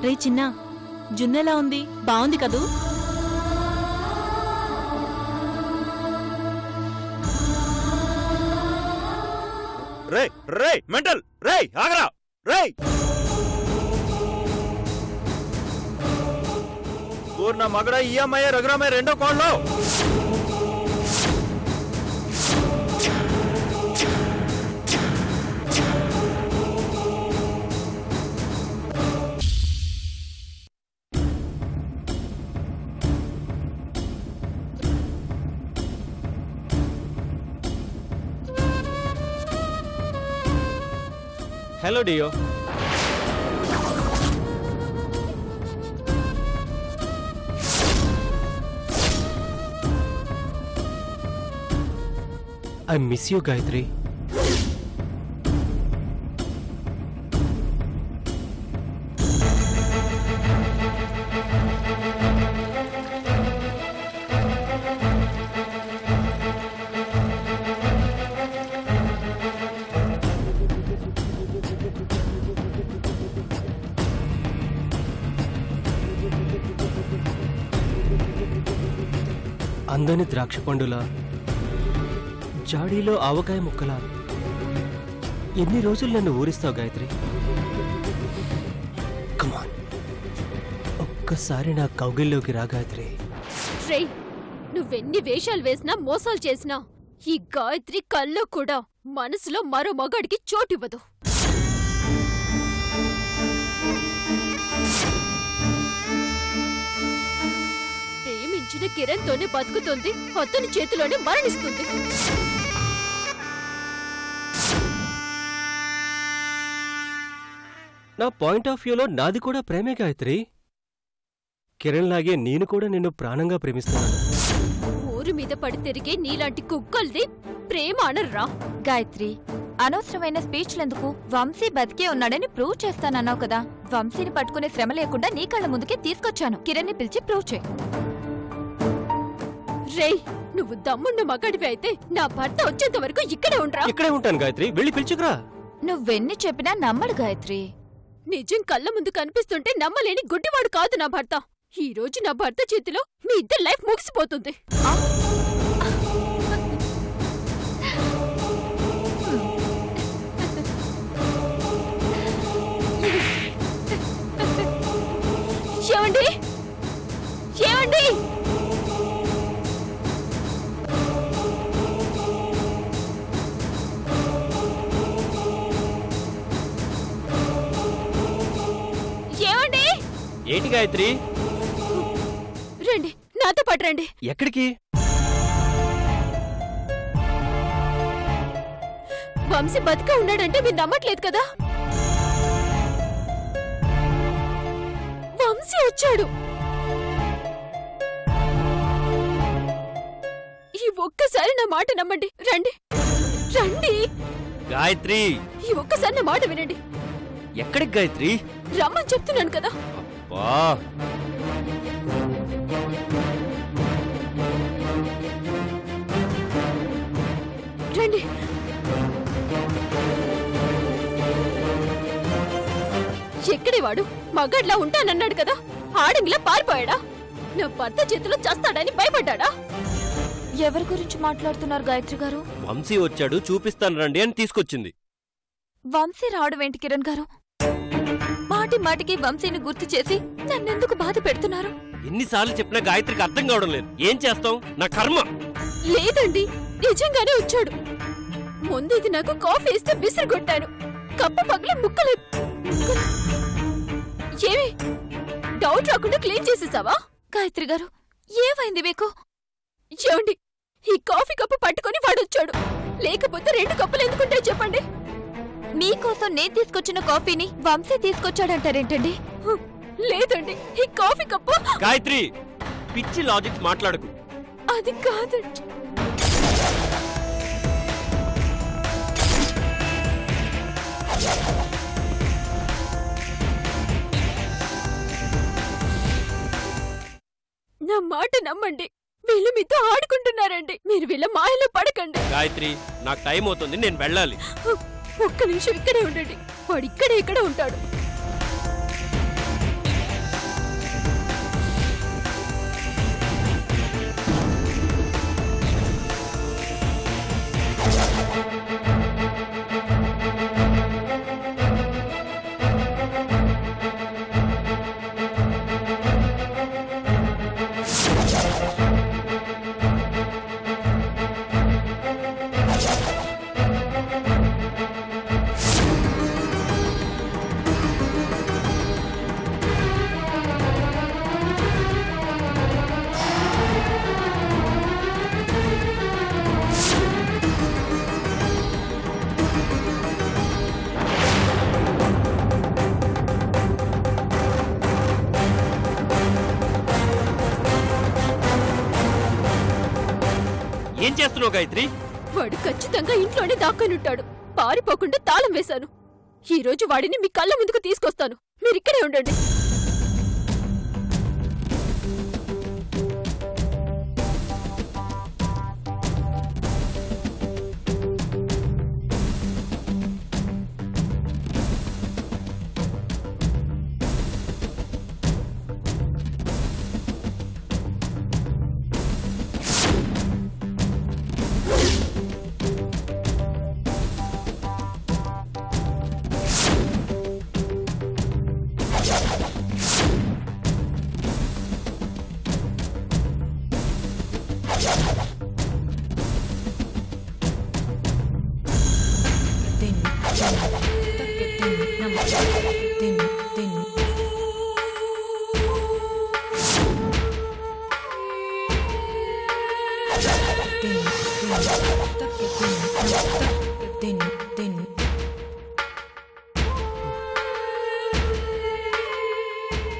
రే చిన్న, జున్నెలా ఉంది? బాగుంది కదూ? రే రే మెంటల్ రే ఆగరా రే పూర్ణ మగడ ఈఎంఐ రఘురామయ్య రెండో కోళ్ళలో Hello, Dio. I miss you, Gayatri. అందని ద్రాక్ష పండులా, జాడీలో ఆవకాయ ముక్కలా ఎన్ని రోజులు నన్ను ఊరిస్తావు గాయత్రి? కమాన్, ఒక్కసారి నా కౌగిల్లోకి రా గాయత్రి. నువ్వెన్ని వేషాలు వేసినా మోసాలు చేసినా ఈ గాయత్రి కల్లో కూడా మనసులో మరో మగాడికి చోటివ్వదు. ప్రేమించిన కిరణ్ తోనే బతుకుతుంది, అతని చేతిలోనే మరణిస్తుంది. నా పాయింట్ ఆఫ్ వ్యూలో నాది కూడా ప్రేమే గాయత్రి. కిరణ్ లాగే నేను కూడా నిన్ను ప్రాణంగా ప్రేమిస్తున్నాను. ఊరి మీద పడి తిరిగే నీలాంటి కుక్కల్ది ప్రేమ అనర్రా. గాయత్రి, అనవసరమైన స్పీచ్లెందుకు? వంశీ బతికే ఉన్నాడని ప్రూవ్ చేస్తానన్నావు కదా. వంశీని పట్టుకునే శ్రమ లేకుండా నీ కళ్ళ ముందుకే తీసుకొచ్చాను. కిరణ్ ని పిలిచి ప్రూవ్ చేయి. రేయ్, నువ్వు దమ్మున్న మగాడివి అయితే నా భర్త వచ్చేంత వరకు ఇక్కడే ఉండరా? ఇక్కడే ఉంటాను గాయత్రి, వెళ్ళి పిలుచుకురా. నువ్వెన్ని చెప్పినా నమ్మడు గాయత్రి. నిజం కళ్ళ ముందు కనిపిస్తుంటే నమ్మలేని గుడ్డివాడు కాదు నా భర్త. ఈ రోజు నా భర్త చేతిలో మీ ఇద్దరు లైఫ్ ముగిసిపోతుంది. ఏమండి, ఏమండి, ఏమండి? ఏంటి గాయత్రి? రండి, నాతో పాటు రండి. ఎక్కడికి? వంశీ బతిగా ఉన్నాడంటే మీరు నమ్మట్లేదు కదా? వంశీ వచ్చాడు. ఈ ఒక్కసారి నా మాట నమ్మండి. రండి రండి గాయత్రి, ఈ ఒక్కసారి నా మాట వినండి. ఎక్కడికి గాయత్రి? రమ్మని చెప్తున్నాను కదా. రండి. ఎక్కడే వాడు? మగాడ్లా ఉంటానన్నాడు కదా, ఆడంగిలా పారిపోయాడా? నా భర్త చేతిలో చస్తాడని భయపడ్డా? ఎవరి గురించి మాట్లాడుతున్నారు గాయత్రి గారు? వంశీ వచ్చాడు, చూపిస్తాను రండి అని తీసుకొచ్చింది. వంశీ రావడం ఏంటి కిరణ్ గారు? మాటి మాటికి వంశీని గుర్తు చేసి నన్నెందుకు బాధ పెడుతున్నారు? ఎన్నిసార్లు చెప్పినా గాయత్రికి అర్థం కావడం లేదు. ఏం చేస్తాం, నా కర్మ. లేదండి, నిజంగానే వచ్చాడు. ముందు ఇది నాకు కాఫీ ఇస్తే విసిరిగొట్టాను. కప్పు పగిలి ముక్కలు. ఏమి డౌట్ రాకుండా క్లీన్ చేసేసావా? గాయత్రి గారు, ఏమైంది మీకు? ఏమండి, ఈ కాఫీ కప్పు పట్టుకొని వాడొచ్చాడు. లేకపోతే 2 కప్పులు ఎందుకుంటాయి చెప్పండి? మీకోసం నేను తీసుకొచ్చిన కాఫీని వంశీ తీసుకొచ్చాడంటారేంటండి? లేదండి, ఈ కాఫీ కప్పు. గాయత్రి, పిచ్చి లాజిక్స్ మాట్లాడకు. అది కాదండి. నా మాట నమ్మండి, వీళ్ళు మీతో ఆడుకుంటున్నారండి. మీరు వీళ్ళ మాయలో పడకండి. గాయత్రి, నాకు టైం అవుతుంది, నేను వెళ్ళాలి. ఒక్క నిమిషం ఇక్కడే ఉండండి. వాడు ఇక్కడే ఉంటాడు. ఏం చేస్తున్నావు గాయత్రి? వాడు ఖచ్చితంగా ఇంట్లోనే దాక్కునుంటాడు. పారిపోకుండా తాళం వేశాను. ఈ రోజు వాడిని మీ కళ్ళ ముందుకు తీసుకొస్తాను. మీరిక్కడే ఉండండి.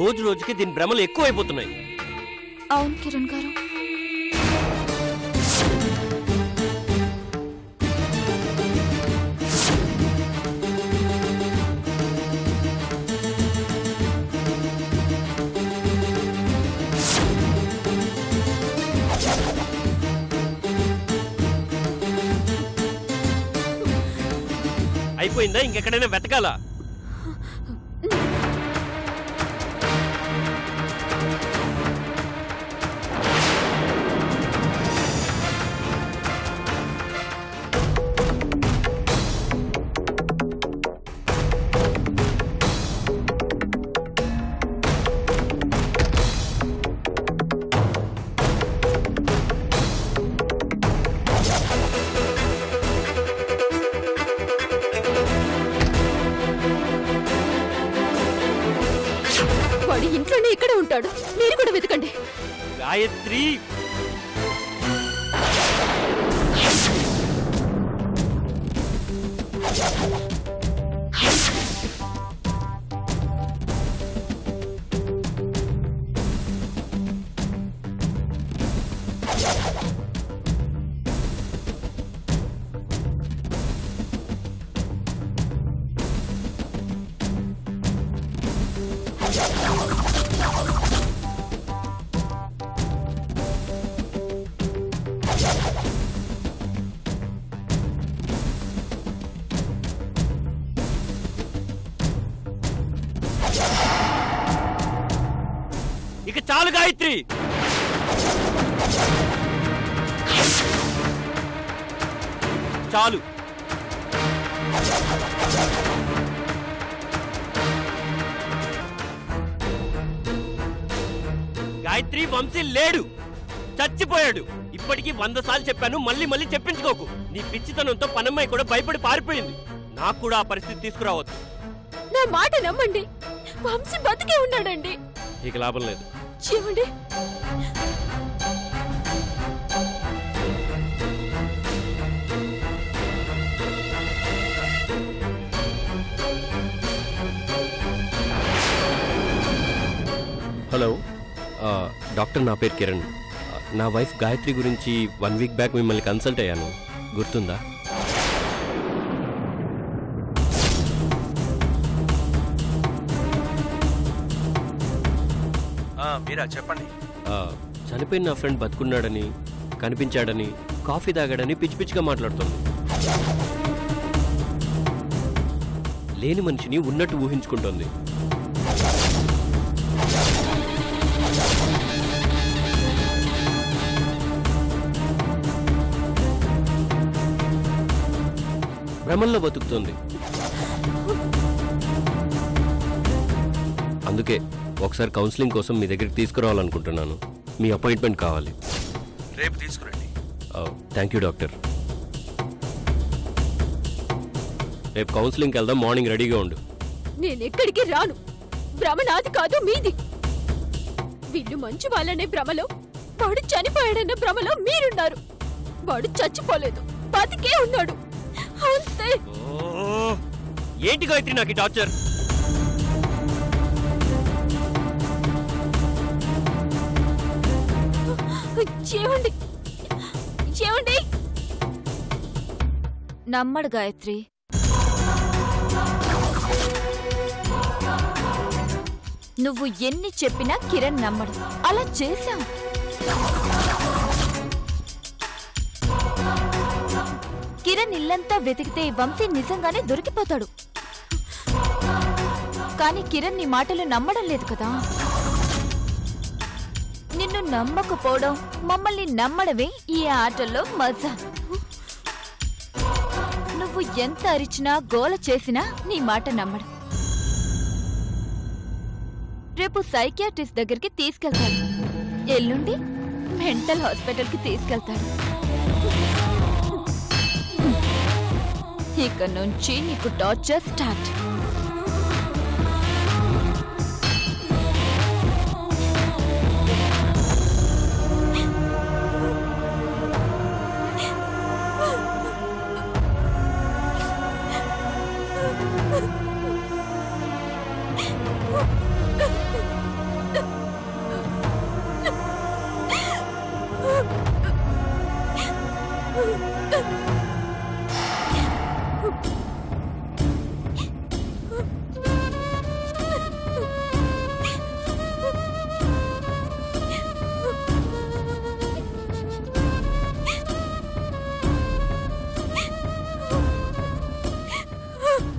రోజు రోజుకి దీని భ్రమలు ఎక్కువైపోతున్నాయి. అవును కిరణ్ గారు. అయిపోయిందా? ఇంకెక్కడైనా వెతకాలా? వాడు ఇంట్లోనే ఇక్కడే ఉంటాడు. మీరు కూడా వెతకండి. గాయత్రి, ఇక చాలు గాయత్రి. చాలు. గాయత్రి, వంశీ లేడు, చచ్చిపోయాడు. ఇప్పటికీ 100 సార్లు చెప్పాను, మళ్ళీ మళ్ళీ చెప్పించుకోకు. నీ పిచ్చితనంతో పనమ్మాయి కూడా భయపడి పారిపోయింది. నాకు కూడా ఆ పరిస్థితి తీసుకురావద్దు. నా మాట నమ్మండి. వంశీ బతికే ఉన్నాడండి. ఇక లాభం లేదు. చూడండి, హలో డాక్టర్, నా పేరు కిరణ్. నా వైఫ్ గాయత్రి గురించి 1 వీక్ బ్యాక్ మిమ్మల్ని కన్సల్ట్ అయ్యాను, గుర్తుందా? మీరా చెప్పండి. చనిపోయిన నా ఫ్రెండ్ బతుకున్నాడని, కనిపించాడని, కాఫీ తాగాడని పిచ్చి పిచ్చిగా మాట్లాడుతుంది. లేని మనిషిని ఉన్నట్టు ఊహించుకుంటోంది. భ్రమంలో బతుకుతుంది. అందుకే ఒకసారి కౌన్సిలింగ్ కోసం మీ దగ్గరికి తీసుకురావాలనుకుంటున్నాను. మీ అపాయింట్మెంట్ కావాలి. రేపు తీసుకురండి. Thank you doctor. రేపు కౌన్సిలింగ్కి వెళ్దాం. మార్నింగ్ రెడీగా ఉండు. నేనెక్కడికి రాను. భ్రమ నాది కాదు, మీది. వీళ్ళు మంచి వాళ్ళనే భ్రమలో, వాడు చనిపోయాడన్న భ్రమలో మీరున్నారు. వాడు చచ్చిపోలేదు, బతికే ఉన్నాడు అంతే. ఏంటి గాయత్రి నాకు టార్చర్? ఏమండి ఏమండి? నమ్మడు గాయత్రి. నువ్వు ఎన్ని చెప్పినా కిరణ్ నమ్మడు. అలా చేశావు. కిరణ్ ఇల్లంతా వెతికితే వంశీ నిజంగానే దొరికిపోతాడు. కానీ కిరణ్ నీ మాటలు నమ్మడం లేదు కదా. నిన్ను నమ్మకపోవడం, మమ్మల్ని నమ్మడమే ఈ ఆటల్లో మజా. నువ్వు ఎంత అరిచినా గోల చేసినా నీ మాట నమ్మడు. రేపు సైకియాట్రిస్ట్ దగ్గరికి తీసుకెళ్తాడు. ఎల్లుండి మెంటల్ హాస్పిటల్కి తీసుకెళ్తాడు. ఇక నుంచి నీకు టార్చర్ స్టార్ట్.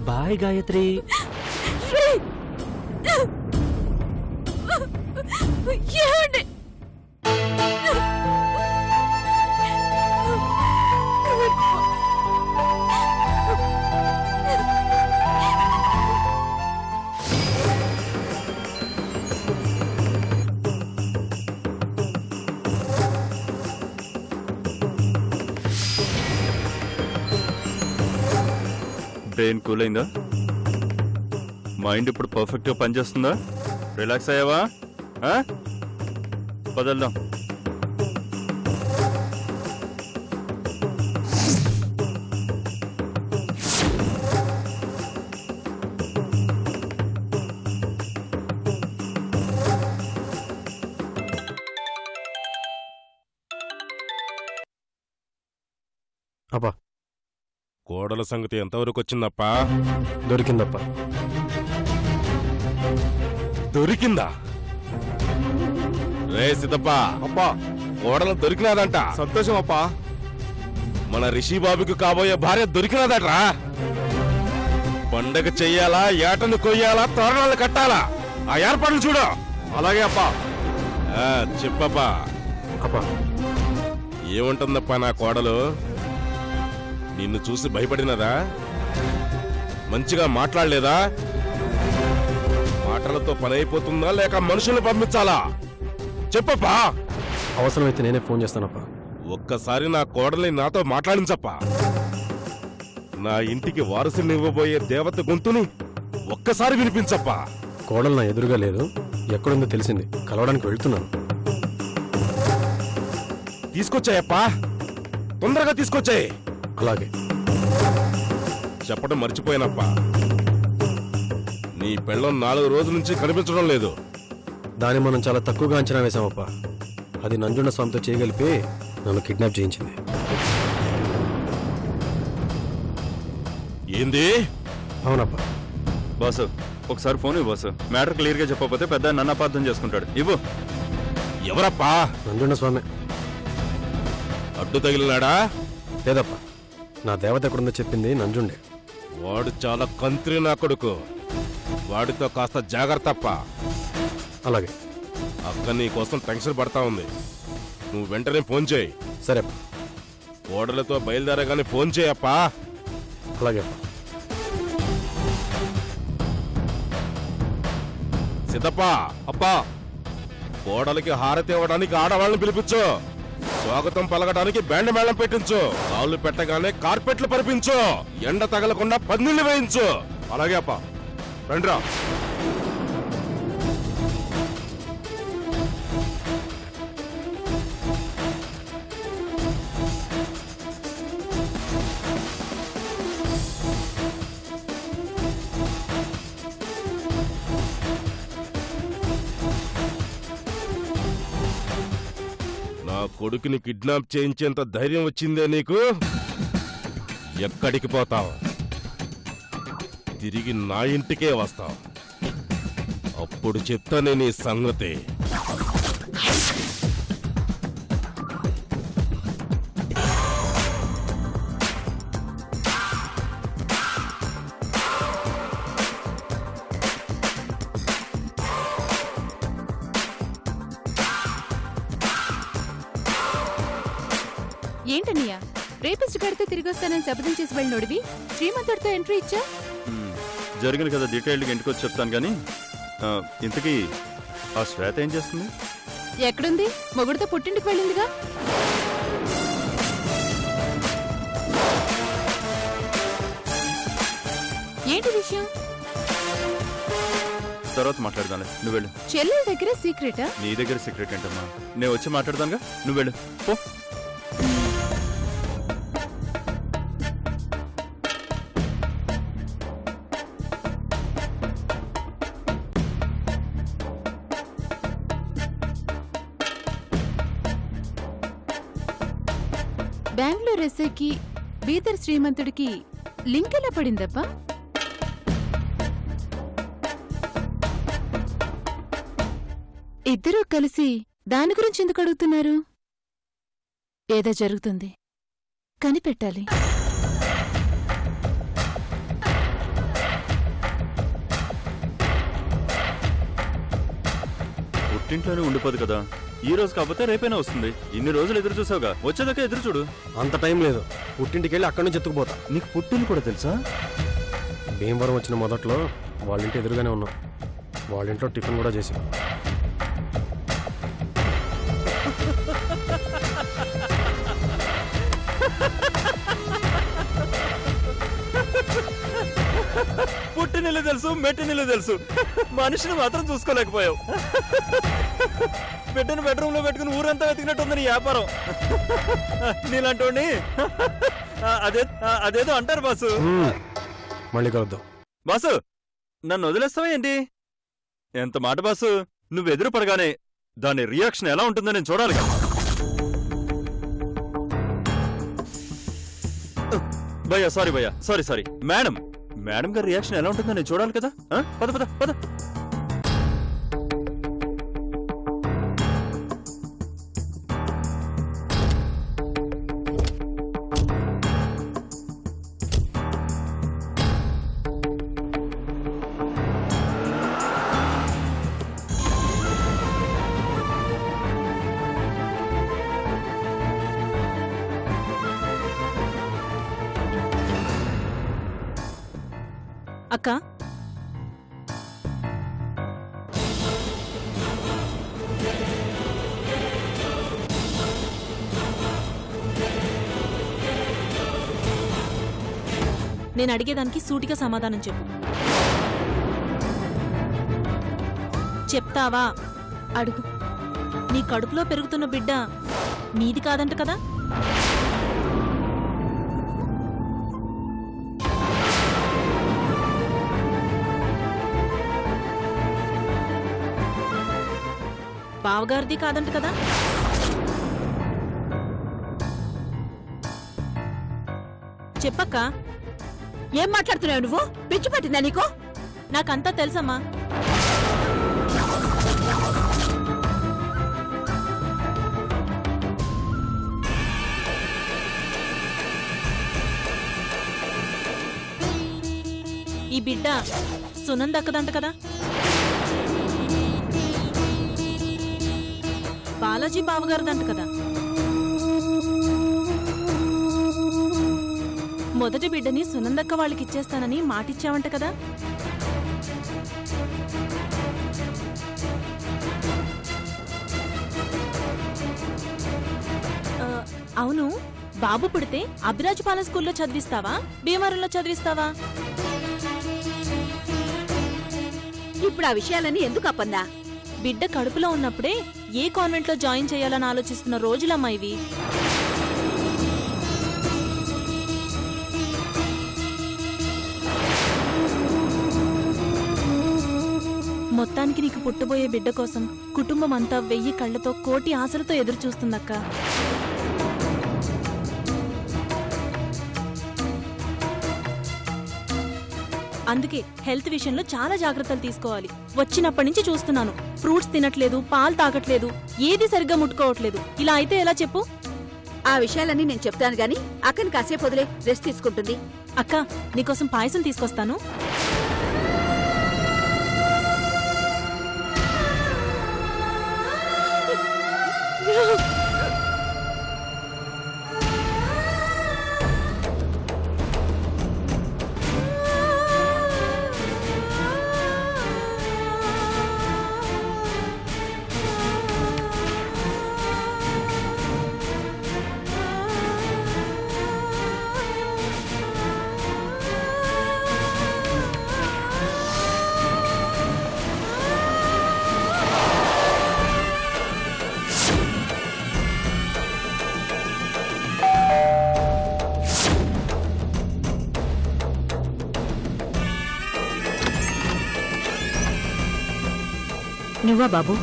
బాయ్ గాయత్రి. ఏమండి? బ్రెయిన్ కూల్ అయిందా? మైండ్ ఇప్పుడు పర్ఫెక్ట్గా పనిచేస్తుందా? రిలాక్స్ అయ్యావా? వదల్దాం. అబ్బా, కోడల సంగతి ఎంతవరకు వచ్చిందప్పా? దొరికిందప్పా. దొరికిందా? రే సిద్ధప్పా, అబ్బా కోడలు దొరికినాదంట. సంతోషం అప్పా. మన రిషిబాబుకి కాబోయే భార్య దొరికినాదట్రా. పండగ చెయ్యాలా, ఏటను కొయ్యాలా, తోరణాలు కట్టాలా, ఆ ఏర్పాట్లు చూడు. అలాగే అప్పా. చెప్పప్పా. అప్పా, ఏముంటుందప్పా నా కోడలు? నిన్ను చూసి భయపడినదా? మంచిగా మాట్లాడలేదా? మాటలతో పని అయిపోతుందా లేక మనుషుల్ని పంపించాలా? చెప్పప్పా. అవసరమైతే నేనే ఫోన్ చేస్తానప్పా. ఒక్కసారి నా కోడల్ని నాతో మాట్లాడించప్పా. నా ఇంటికి వారసుని ఇవ్వబోయే దేవత గొంతుని ఒక్కసారి వినిపించప్పా. కోడలు నా ఎదురుగా లేదు, ఎక్కడుందో తెలిసింది. కలవడానికి వెళ్తున్నాను. తీసుకొచ్చాయప్పా, తొందరగా తీసుకొచ్చాయి. అలాగే. చెప్పడం మర్చిపోయానప్పా, నీ పెళ్ళం 4 రోజుల నుంచి కనిపించడం లేదు. దాన్ని మనం చాలా తక్కువగా అంచనా వేశామప్పా. అది నంజుండ స్వామితో చేయగలిపి నన్ను కిడ్నాప్ చేయించింది. ఏంది? అవునప్పా. బాసు, ఒకసారి ఫోన్ ఇవ్వు బాసు. మ్యాటర్ క్లియర్గా చెప్పకపోతే పెద్ద నన్ను అపార్థం చేసుకుంటాడు. ఇవ్వు. ఎవరప్పా? నంజుండ స్వామి. అడ్డు తగిలినాడా? లేదప్పా, నా దేవత ఎక్కడుందో చెప్పింది నంజుండే. వాడు చాలా కంత్రి నా కొడుకు. వాడితో కాస్త జాగ్రత్తప్పా. అలాగే. అక్క నీ కోసం టెన్షన్ పడతా ఉంది. నువ్వు వెంటనే ఫోన్ చేయి. సరేప్పా. ఓడలతో బయలుదేరగానే ఫోన్ చేయప్పా. అలాగే. సిద్ధప్ప అప్పా, కోడలికి హారతి ఇవ్వడానికి ఆడవాళ్ళని పిలిపించు. స్వాగతం పలకడానికి బ్యాండ్ మేళం పెట్టించు. కాళ్ళు పెట్టగానే కార్పెట్లు పరిపించు. ఎండ తగలకుండా పందిళ్ళు వేయించు. అలాగే అప్ప, రండిరా. నా కొడుకుని కిడ్నాప్ చేయించేంత ధైర్యం వచ్చిందే నీకు? ఎక్కడికి పోతావు? తిరిగి నా ఇంటికే వస్తావు. అప్పుడు చెప్తానే నీ సంగతి. ఏంటన్నయ్య, రేపిస్ట్ గడితే తిరిగి వస్తానని శపథం చేసి వెళ్ళినోడివి శ్రీమంతుడితో ఎంట్రీ ఇచ్చా? జరిగిన కదా డీటెయిల్డ్గా ఇంటికి వచ్చి చెప్తాను కానీ ఇంతకీ ఆ శ్వేత ఏం చేస్తుంది? ఎక్కడుంది? మొగుడితో పుట్టింటికి వెళ్ళిందిగా. ఏంటి విషయం? తర్వాత మాట్లాడదాంలే, నువ్వు వెళ్ళు. చెల్లెల దగ్గర సీక్రెటా? నీ దగ్గర సీక్రెట్ ఏంటమ్మా? నేను వచ్చి మాట్లాడదానుగా, నువ్వు వెళ్ళు పో. బెంగళూరు ఎస్ఐకి బీదర్ శ్రీమంతుడికి లింక్ ఎలా పడిందబ్బా? ఇద్దరూ కలిసి దాని గురించి ఎందుకు అడుగుతున్నారు? ఏదో జరుగుతుంది, కనిపెట్టాలి. పుట్టింట్లోనే ఉండిపోదు కదా, ఈ రోజు కాకపోతే రేపైనా వస్తుంది. ఇన్ని రోజులు ఎదురు చూసావుగా, వచ్చేదాకా ఎదురు చూడు. అంత టైం లేదు. పుట్టింటికి వెళ్ళి అక్కడి నుంచి ఎత్తుకుపోతా. నీకు పుట్టింది కూడా తెలుసా? భీమవరం వచ్చిన మొదట్లో వాళ్ళింటి ఎదురుగానే ఉన్నాం. వాళ్ళింట్లో టిఫిన్ కూడా చేసాం. పుట్టినిల్లు తెలుసు, మెట్టినిల్లు తెలుసు, మనిషిని మాత్రం చూసుకోలేకపోయావు. బిడ్డను బెడ్రూమ్ లో పెట్టుకుని ఊరంతా వెతికినట్టుంది నీ వ్యాపారం. నీలాంటి అదేదో అంటారు బాసు. మళ్ళీ కలుద్దాం. బాసు, నన్ను వదిలేస్తావా ఏంటి? ఎంత మాట బాసు, నువ్వు ఎదురు పడగానే దాని రియాక్షన్ ఎలా ఉంటుందో నేను చూడాలి కదా. భయ్యా సారీ, భయ్యా సారీ. మేడం గారి రియాక్షన్ ఎలా ఉంటుందో నేను చూడాలి కదా. పద పద పద. అక్క, నేను అడిగేదానికి సూటిగా సమాధానం చెప్పు. చెప్తావా? అడుగు. నీ కడుపులో పెరుగుతున్న బిడ్డ నీది కాదంట కదా? బావగారిది కాదంట కదా? చెప్పక్క. ఏం మాట్లాడుతున్నావు నువ్వు? పిచ్చి పట్టిందా నీకు? నాకంతా తెలుసమ్మా. ఈ బిడ్డ సునంద్ దక్కదంట కదా? బాలాజీ బావగారిదంట కదా? మొదటి బిడ్డని సునందక్క వాళ్ళకిచ్చేస్తానని మాటిచ్చావంట కదా? అవును, బాబు పుడితే అభిరాజపాలెం స్కూల్లో చదివిస్తావా, భీమవరంలో చదివిస్తావా? ఇప్పుడు ఆ విషయాలని ఎందుకు అప్పందా? బిడ్డ కడుపులో ఉన్నప్పుడే ఏ కాన్వెంట్లో జాయిన్ చేయాలని ఆలోచిస్తున్న రోజులమ్మా ఇవి. మొత్తానికి నీకు పుట్టబోయే బిడ్డ కోసం కుటుంబం అంతా 1000 కళ్లతో కోటి ఆశలతో ఎదురుచూస్తుందక్క. అందుకే హెల్త్ విషయంలో చాలా జాగ్రత్తలు తీసుకోవాలి. వచ్చినప్పటి నుంచి చూస్తున్నాను, ఫ్రూట్స్ తినట్లేదు, పాలు తాగట్లేదు, ఏది సరిగ్గా ముట్టుకోవట్లేదు. ఇలా అయితే ఎలా చెప్పు? ఆ విషయాలన్నీ నేను చెప్తాను గాని అక్కని కాసేపు వదిలే, రెస్ట్ తీసుకుంటుంది. అక్క, నీకోసం పాయసం తీసుకొస్తాను. నువ్వా బాబు?